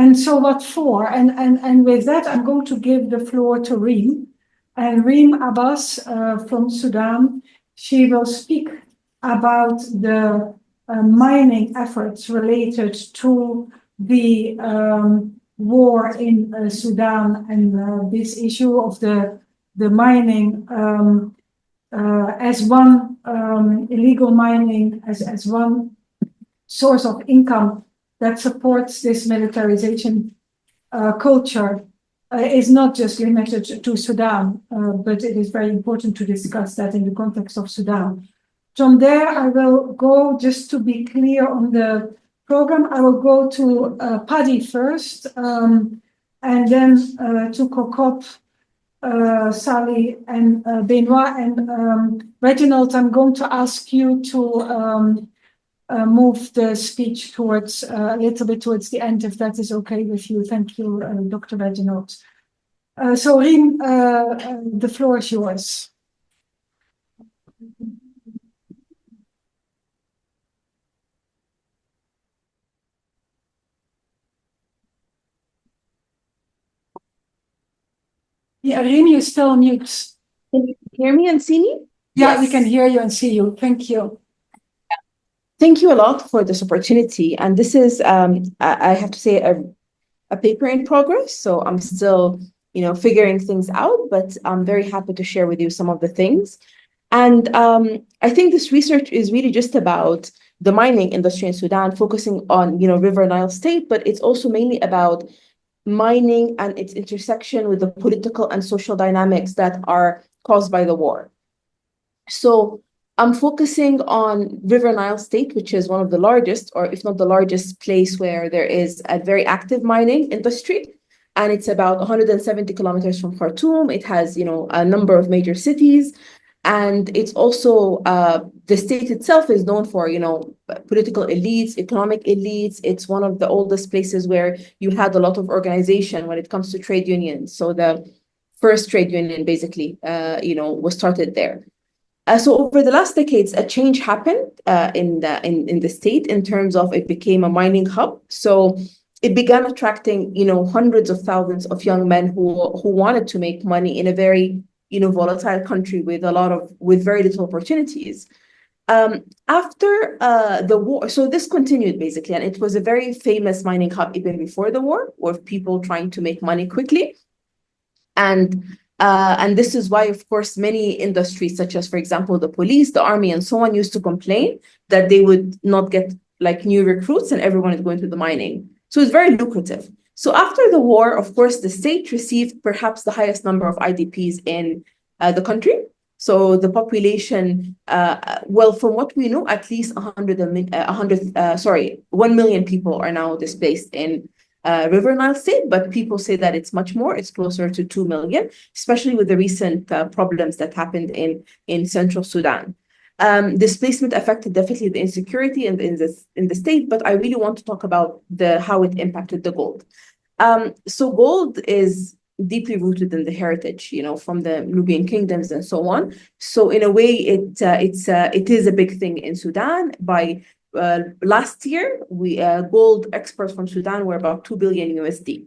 And so what for? And with that, I'm going to give the floor to Reem. And Reem Abbas from Sudan, she will speak about the mining efforts related to the war in Sudan and this issue of the mining as one illegal mining as one source of income that supports this militarization culture is not just limited to Sudan, but it is very important to discuss that in the context of Sudan. From there, I will go, just to be clear on the program, I will go to Paddy first, and then to Kokop, Sally, and Benoit, and Reginald, I'm going to ask you to move the speech towards a little bit towards the end, if that is okay with you. Thank you, Dr. Reginald. So, Reem, the floor is yours. Yeah, Reem, you're still on mute. Can you hear me and see me? Yeah, yes. We can hear you and see you. Thank you. Thank you a lot for this opportunity. And this is, I have to say, a paper in progress. So I'm still, figuring things out, but I'm very happy to share with you some of the things. And I think this research is really just about the mining industry in Sudan, focusing on, River Nile State, but it's also mainly about mining and its intersection with the political and social dynamics that are caused by the war. So I'm focusing on River Nile State, which is one of the largest, or if not the largest place where there is a very active mining industry. And it's about 170 kilometers from Khartoum. It has, a number of major cities. And it's also, the state itself is known for, political elites, economic elites. It's one of the oldest places where you had a lot of organization when it comes to trade unions. So the first trade union basically, was started there. So over the last decades, a change happened in the state in terms of it became a mining hub. So it began attracting, hundreds of thousands of young men who wanted to make money in a very, volatile country with very little opportunities. After the war, so this continued basically, and it was a very famous mining hub even before the war, with people trying to make money quickly. And this is why, of course, many industries, such as, for example, the police, the army, and so on, used to complain that they would not get new recruits and everyone is going to the mining. So it's very lucrative. So after the war, of course, the state received perhaps the highest number of IDPs in the country. So the population, from what we know, at least 1 million people are now displaced in River Nile State, but people say that it's much more. It's closer to 2 million, especially with the recent problems that happened in Central Sudan. Displacement affected definitely the insecurity in the state, but I really want to talk about how it impacted the gold. So gold is deeply rooted in the heritage, from the Nubian kingdoms and so on. So in a way, it is a big thing in Sudan. By last year, gold exports from Sudan were about 2 billion USD.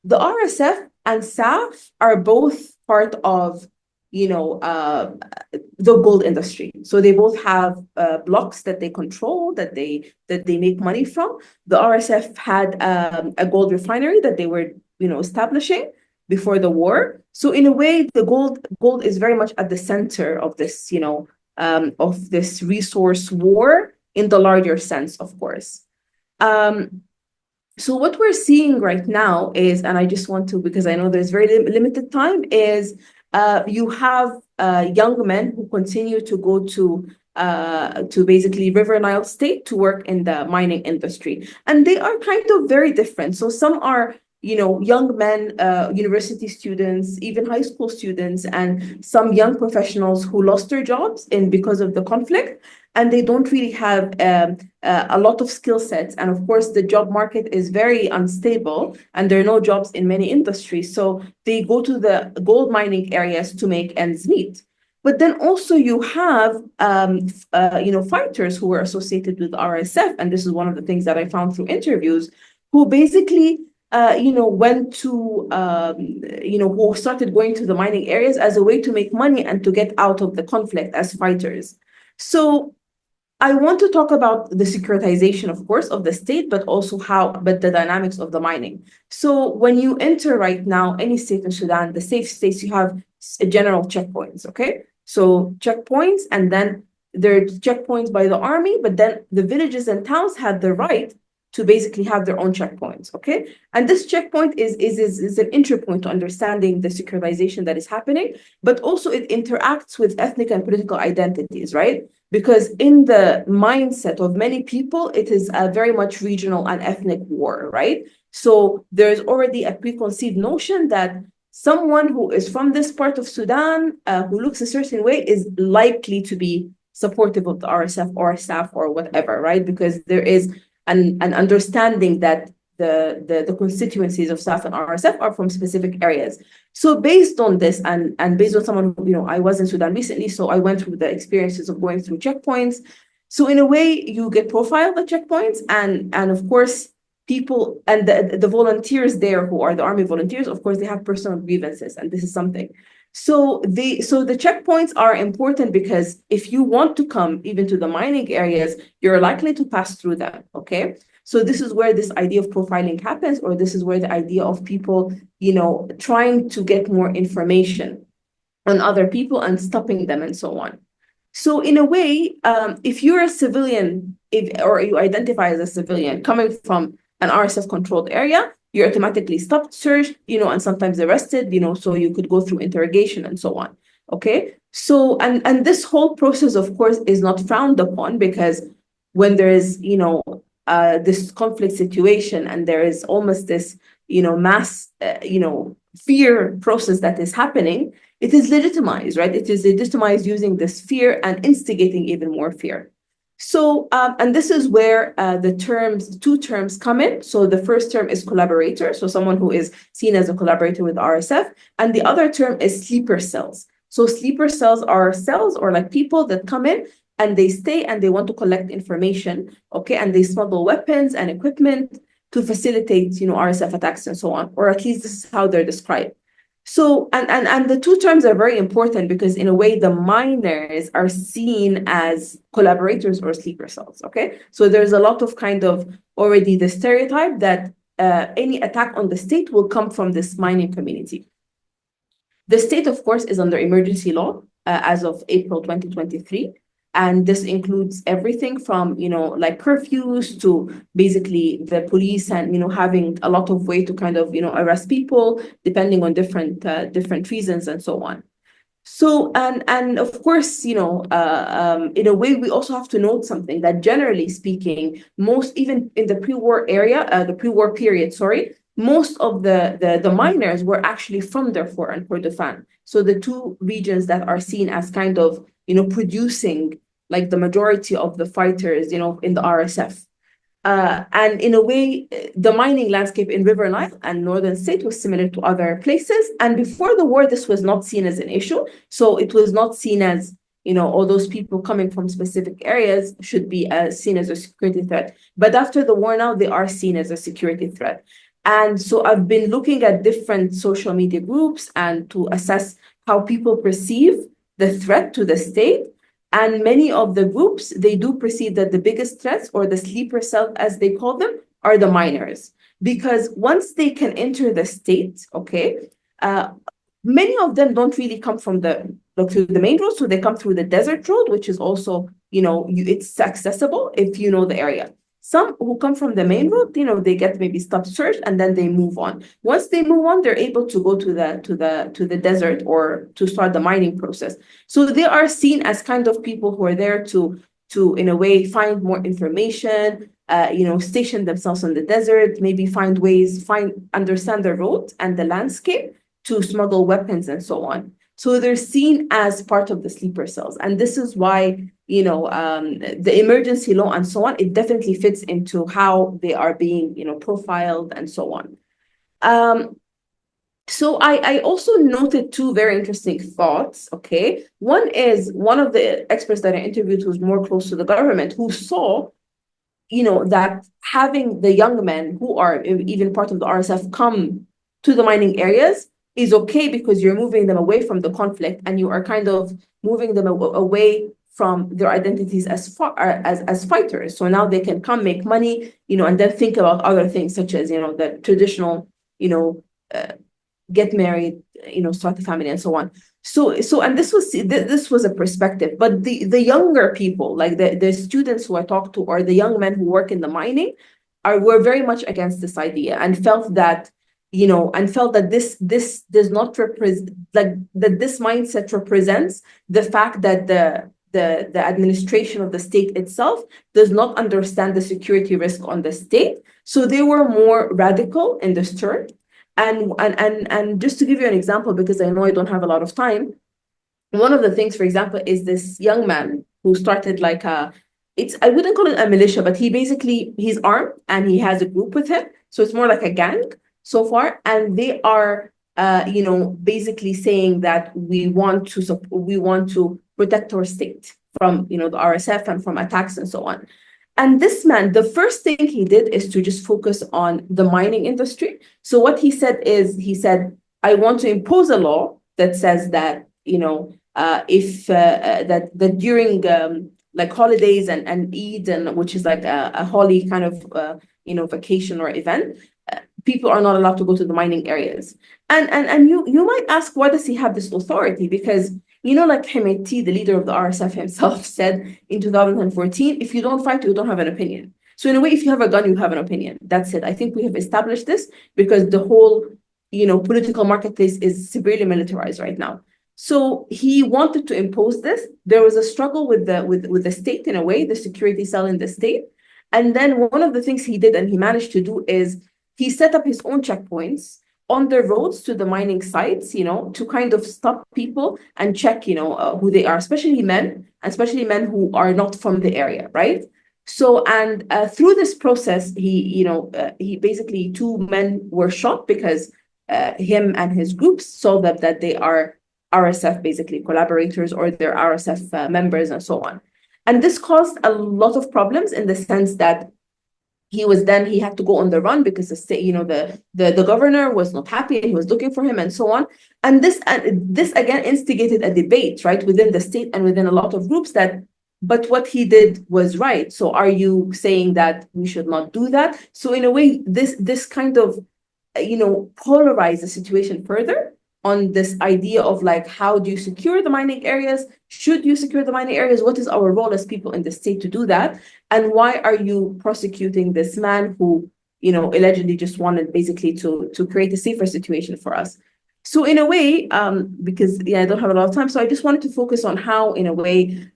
The RSF and SAF are both part of, the gold industry. So they both have blocks that they control, that they make money from. The RSF had a gold refinery that they were, establishing before the war. So in a way, the gold is very much at the center of this, of this resource war in the larger sense, of course. So what we're seeing right now is, and I just want to, because I know there's very limited time, is you have young men who continue to go to basically River Nile State to work in the mining industry. And they are kind of very different. So some are, young men, university students, even high school students, and some young professionals who lost their jobs because of the conflict. And they don't really have a lot of skill sets. And of course, the job market is very unstable and there are no jobs in many industries. So they go to the gold mining areas to make ends meet. But then also you have, fighters who were associated with RSF. And this is one of the things that I found through interviews, who basically went to, who started going to the mining areas as a way to make money and to get out of the conflict as fighters. So I want to talk about the securitization, of course, of the state, but also but the dynamics of the mining. So when you enter right now any state in Sudan, the safe states, you have general checkpoints, okay? So checkpoints, and then there are checkpoints by the army, but then the villages and towns have the right to basically have their own checkpoints, okay? And this checkpoint is an entry point to understanding the securitization that is happening, but also it interacts with ethnic and political identities, right? Because in the mindset of many people, it is a very much regional and ethnic war, right? So there's already a preconceived notion that someone who is from this part of Sudan, who looks a certain way, is likely to be supportive of the RSF or staff or whatever, right? Because there is an understanding that the constituencies of SAF and RSF are from specific areas. So based on this, and based on someone who, I was in Sudan recently, so I went through the experiences of going through checkpoints. So in a way, you get profiled at checkpoints, and of course, people and the volunteers there who are the army volunteers, of course, they have personal grievances, and this is something. So the checkpoints are important because if you want to come even to the mining areas, you're likely to pass through them, okay? So this is where this idea of profiling happens, or this is where the idea of people, trying to get more information on other people and stopping them and so on. So in a way, if you're a civilian, or you identify as a civilian coming from an RSF-controlled area, you're automatically stopped, searched, and sometimes arrested, so you could go through interrogation and so on. Okay, so and this whole process, of course, is not frowned upon, because when there is, this conflict situation and there is almost this, mass, fear process that is happening, it is legitimized, right? It is legitimized using this fear and instigating even more fear. So, and this is where the two terms come in. So the first term is collaborator, so someone who is seen as a collaborator with RSF, and the other term is sleeper cells. So sleeper cells are cells, or like people that come in and they stay and they want to collect information, okay, and they smuggle weapons and equipment to facilitate, RSF attacks and so on, or at least this is how they're described. So, and the two terms are very important because in a way, the miners are seen as collaborators or sleeper cells, okay? So there's a lot of kind of already the stereotype that any attack on the state will come from this mining community. The state, of course, is under emergency law as of April 2023. And this includes everything from, like curfews to basically the police and, having a lot of way to kind of, arrest people depending on different reasons and so on. So, and of course, in a way, we also have to note something that generally speaking, even in the pre-war area, the pre-war period, sorry, most of the miners were actually from Darfur and Kordofan. So the two regions that are seen as kind of, producing like the majority of the fighters, in the RSF. And in a way, the mining landscape in River Nile and Northern State was similar to other places. And before the war, this was not seen as an issue. So it was not seen as, all those people coming from specific areas should be seen as a security threat. But after the war now, they are seen as a security threat. And so I've been looking at different social media groups and to assess how people perceive the threat to the state. And many of the groups, they do perceive that the biggest threats, or the sleeper cell, as they call them, are the miners. Because once they can enter the state, okay, many of them don't really come from through the main road, so they come through the desert road, which is also, it's accessible if you know the area. Some who come from the main road, they get maybe stopped, searched, and then they move on. Once they move on, they're able to go to the desert or to start the mining process. So they are seen as kind of people who are there to in a way find more information, station themselves in the desert, maybe understand the road and the landscape to smuggle weapons and so on. So they're seen as part of the sleeper cells, and this is why, the emergency law and so on, it definitely fits into how they are being, profiled and so on. So I also noted two very interesting thoughts, okay? One is one of the experts that I interviewed who's more close to the government, who saw that having the young men who are even part of the RSF come to the mining areas is okay, because you're moving them away from the conflict, and you are kind of moving them away from their identities as fighters. So now they can come make money, and then think about other things, such as, the traditional, uh, get married, start a family, and so on. And this was a perspective, but the younger people, like the students who I talked to, or the young men who work in the mining, were very much against this idea, and felt that this does not represent, like, that this mindset represents the fact that the administration of the state itself does not understand the security risk on the state. So they were more radical in this term. And just to give you an example, because I know I don't have a lot of time, one of the things, for example, is this young man who started like I wouldn't call it a militia, but he's armed and he has a group with him. So it's more like a gang so far. And they are, basically saying that we want to protect our state from, the RSF and from attacks and so on. And this man, the first thing he did is to just focus on the mining industry. So what he said, I want to impose a law that says that, if that during like holidays and Eid, and which is like a holy kind of vacation or event, people are not allowed to go to the mining areas. And you might ask, why does he have this authority? Because like Hemeti, the leader of the RSF himself, said in 2014, if you don't fight, you don't have an opinion. So in a way, if you have a gun, you have an opinion. That's it. I think we have established this because the whole, political marketplace is severely militarized right now. So he wanted to impose this. There was a struggle with the state, in a way, the security cell in the state. And then one of the things he did, and he managed to do, is he set up his own checkpoints on the roads to the mining sites, to kind of stop people and check, who they are, especially men who are not from the area, right? So, and through this process, he basically, 2 men were shot because him and his groups saw that they are RSF, basically collaborators, or they're RSF members, and so on. And this caused a lot of problems, in the sense that he had to go on the run, because the state, the governor was not happy, and he was looking for him, and so on. And this again instigated a debate, right, within the state and within a lot of groups, but what he did was right. So are you saying that we should not do that? So in a way, this kind of, polarized the situation further on this idea of, like, how do you secure the mining areas? Should you secure the mining areas? What is our role as people in the state to do that? And why are you prosecuting this man who, allegedly just wanted basically to create a safer situation for us? So in a way, because I don't have a lot of time, so I just wanted to focus on how, in a way,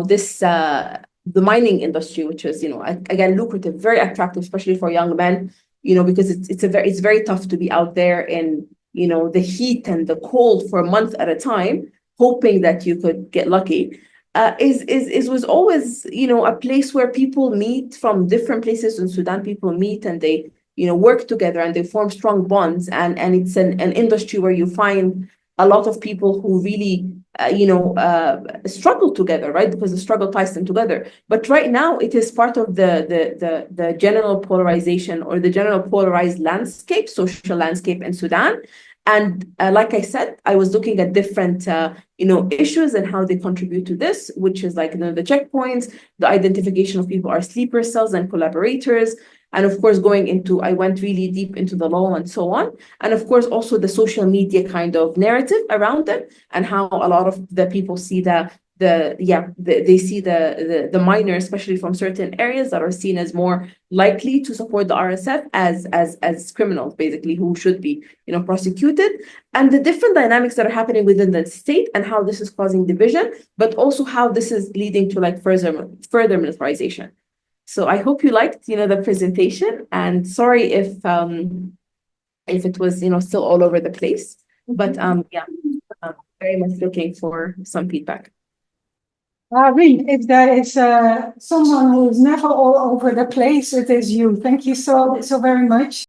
this the mining industry, which is, again, lucrative, very attractive, especially for young men, because it's very tough to be out there in, the heat and the cold for a month at a time, hoping that you could get lucky. Was always, a place where people meet from different places in Sudan. People meet and they, work together, and they form strong bonds. And it's an industry where you find a lot of people who really, struggle together, right? Because the struggle ties them together. But right now, it is part of the general polarization, or the general polarized landscape, social landscape in Sudan. And like I said, I was looking at different, issues and how they contribute to this, which is like, the checkpoints, the identification of people are sleeper cells and collaborators. And of course, I went really deep into the law and so on. And of course, also the social media kind of narrative around them, and how a lot of the people see they see the miners, especially from certain areas, that are seen as more likely to support the RSF as criminals, basically, who should be, prosecuted. And the different dynamics that are happening within the state, and how this is causing division, but also how this is leading to, like, further militarization. So I hope you liked, the presentation, and sorry if it was, still all over the place, but very much looking for some feedback. Reem, if there is someone who is never all over the place, it is you. Thank you so very much.